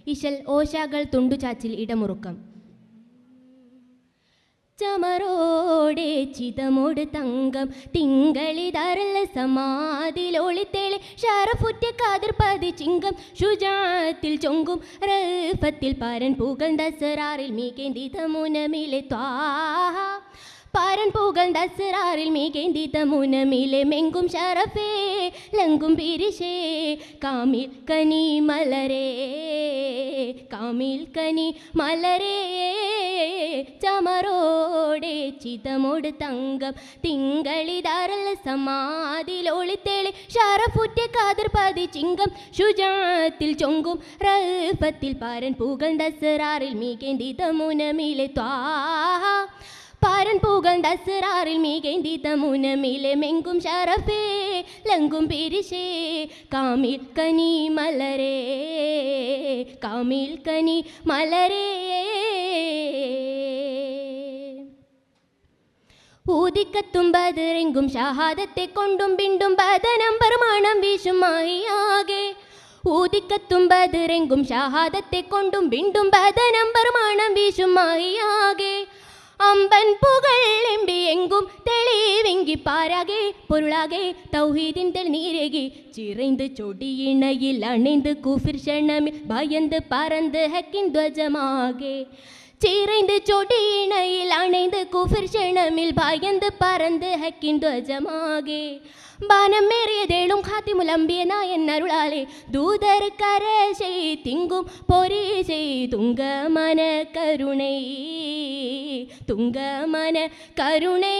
ഇശൽ ഓശാകൾ തുണ്ടുചാച്ചിൽ ഇടമുറുക്കം. ചമറോടെ ചിതമോട് തങ്കം തിങ്കളിതരല സമാധിലൊളിത്തേളി ഷറഫുറ്റ കാതിർ പതി ചിങ്കം ഷുജാത്തിൽ ചൊങ്കും റഫത്തിൽ പാരൻ പൂകൾ ദസറാറിൽ മീകേന്തിത മുനമിലെ ത്വാഹ പാരൻ പൂകൾ ദസറാറിൽ മീകേന്തിത മുനമിലെ മെങ്കും ഷറഫേ ലങ്കും പിരിശേ കാമിൽ കനി മലരേ കാമിൽ കനി മലരേ ചമറോടെ ചിതമോട് തങ്കം തിങ്കളിതരല സമാധിലൊളിത്തേളി ഷറഫുറ്റ കാതിർ പതി ചിങ്കം ഷുജാത്തിൽ ചൊങ്കും റഫത്തിൽ പാരൻ പൂകൾ ദസറാറിൽ മീകേന്തിത മുനമിലെ ത്വാഹ പാരൻ പൂകൾ ദസറാറിൽ മീകേന്തിത മുനമിലെ മെങ്കും ഷറഫേ ലങ്കും പിരിശേ കാമിൽ കനി മലരേ കാമിൽ കനി മലരേ ഊതിക്കത്തും ബദറെങ്കും ഷഹാദത്തെ കൊണ്ടും ബിണ്ടും ബദനമ്പർ മണം വീശുമായിയാകെ ഊതിക്കത്തും ബദറെങ്കും ഷഹാദത്തെ കൊണ്ടും ബിണ്ടും ബദനമ്പർ മണം വീശുമായിയാകെ അമ്പൻ പുകൾ എമ്പി എങ്കും തെളിവെങ്കി പാരാകെ പൊരുളാകെ തൗഹീദിൻ തെളിനീരകി ചിറൈந்து ചൊടിയിണയിൽ അണിந்து കുഫിർ ക്ഷണമിൽ ഭയந்து பறந்து ഹക്കിൻ ധ്വജമാകെ ചിറൈந்து ചൊടിയിണയിൽ അണിந்து കുഫിർ ക്ഷണമിൽ ഭയந்து பறந்து ഹക്കിൻ ധ്വജമാകെ ബാനമേറിയതേളും ഖാത്തിമുൽ അംബിയ നായൻ അരുളാലെ ദൂതർ കരശൈ തിങ്കും പൊരിശൈ തുങ്കമന കരുണൈ തുങ്കമന കരുണൈ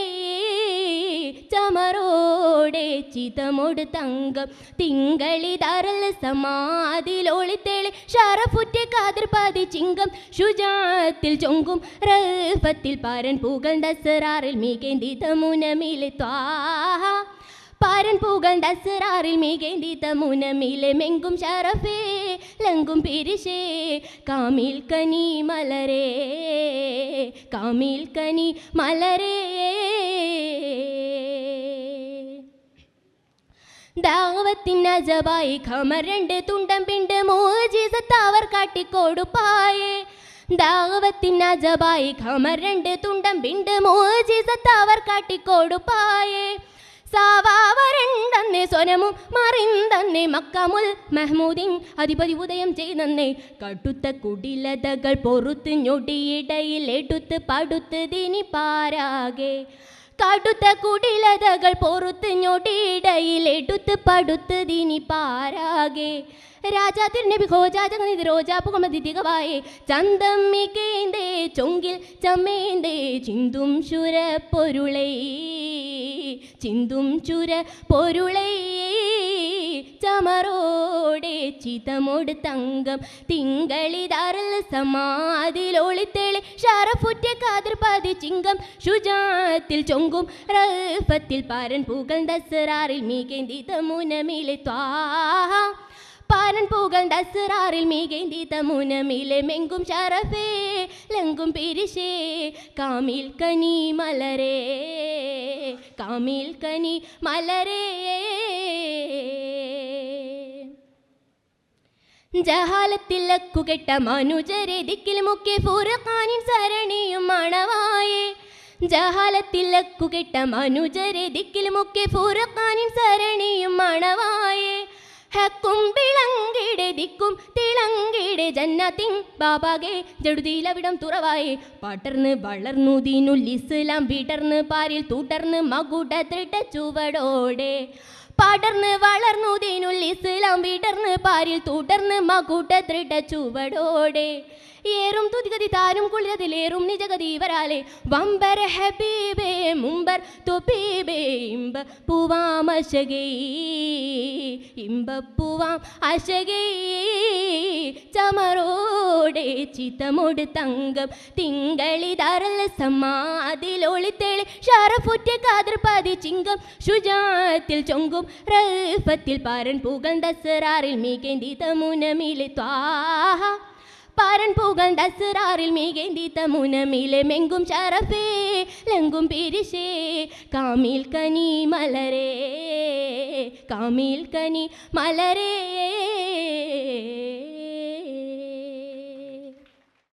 ചമറോടെ ചിതമോട് തങ്കം തിങ്കളിതരല സമാധിലൊളിത്തേളി ഷറഫുറ്റ കാതിർ പതി ചിങ്കം ഷുജാത്തിൽ ചൊങ്കും റഫത്തിൽ പാരൻ പൂകൾ ദസറാറിൽ മീകേന്തിത മുനമിലെ ത്വാഹ പാരൻ പൂകൾ ദസറാറിൽ മീകേന്തിത മുനമിലെ മെങ്കും ഷറഫേ ലങ്കും പിരിശേ കാമിൽ കനി മലരേ കാമിൽ കനി മലരേ ദാവത്തിൻ അജബായി ഖമർ രണ്ട് തുണ്ടം പിണ്ട് മോജിസത്ത് അവർ കാട്ടിക്കൊടുപ്പായേ ദാവത്തിൻ അജബായി ഖമർ രണ്ട് തുണ്ടം പിണ്ട് മോജിസത്ത് അവർ കാട്ടിക്കൊടുപ്പായേ സാവാവരണ്ടന്നെ സ്വനമും മറിന്തന്നെ മക്കാമുൽ മഹ്മൂദിൻ അധിപതി ഉദയം ചെയ്തന്നെ കടുത്ത കുടിലതകൾ പൊറുത്ത് ഞൊടിയിടയിൽ എടുത്ത് പടുത്ത് ദിനി പാരാകെ കടുത്ത കുടിലതകൾ പൊറുത്ത് ഞൊടിയിടയിൽ എടുത്ത് പടുത്ത് ദിനി പാരാകെ രാജാ തിരുനബി ഖോജാ ജഗനിധി റോജാ പുകമതി തികവായേ ചന്തം മികേന്തേ ചൊങ്കിൽ ചമേന്തേ ചിന്തും ശുര പൊരുളൈ ചിന്തും ചുര പൊരുളൈ ചമറോടെ ചിതമോട് തങ്കം തിങ്കളിതരല സമാധിലൊളിത്തേളി ഷറഫുറ്റ കാതിർ പതി ചിങ്കം ഷുജാത്തിൽ ചൊങ്കും റഫത്തിൽ പാരൻ പൂകൾ ദസറാറിൽ മീകേന്തിത മുനമിലെ ത്വാഹ പാരൻ പൂകൾ ദസറാറിൽ മീകേന്തിത മുനമിലെ മെങ്കും ഷറഫേ ലങ്കും പിരിശേ കാമിൽ കനി മലരേ കാമിൽ കനി മലരേ ജഹാലത്തിലക്കുകെട്ട മനുജരെ ദിക്കിൽ മുക്കി ഫുർഖാനിൻ സരണിയും മണവായേ ജഹാലത്തിലക്കുകെട്ട മനുജരെ ദിക്കിൽ മുക്കി ഫുർഖാനിൻ സരണിയും മണവായേ ഹക്കും വിളങ്കിടെ ദിക്കും തിളങ്കിടെ ജന്നത്തിൻ ബാബാകെ ജടുതിയിലവിടം തുറവായി പടർന്ന് വളർന്നു ദീനുൽ ഇസ്ലാം വിടർന്ന് പാരിൽ തുടർന്ന് മകുട ത്രിട്ട ചുവടോടെ പടർന്ന് വളർന്നു ദീനുൽ ഇസ്ലാം വിടർന്ന് പാരിൽ തുടർന്ന് മകുട ത്രിട്ട ചുവടോടെ ഏറും തുതിഗതി താരും കുളിരതിലേറും നിജഗതി വരാലെ വമ്പര ഹബീബേ മുമ്പർ തൊപ്പീബേ ഇമ്പ പൂവാം അശകേ ഇമ്പ പൂവാം അശകേ ചമറോടെ ചിതമോട് തങ്കം തിങ്കളിതരല സമാധിലൊളിത്തേളി ഷറഫുറ്റ കാതിർ പതി ചിങ്കം ഷുജാത്തിൽ ചൊങ്കും റഫത്തിൽ പാരൻ പൂകൾ ദസറാറിൽ മീകേന്തിത മുനമിലെ ത്വാഹ പാരൻ പൂകൾ ദസറാറിൽ മീകേന്തിത മുനമിലെ മെങ്കും ഷറഫേ ലങ്കും പിരിശേ കാമിൽ കനി മലരേ കാമിൽ കനി മലരേ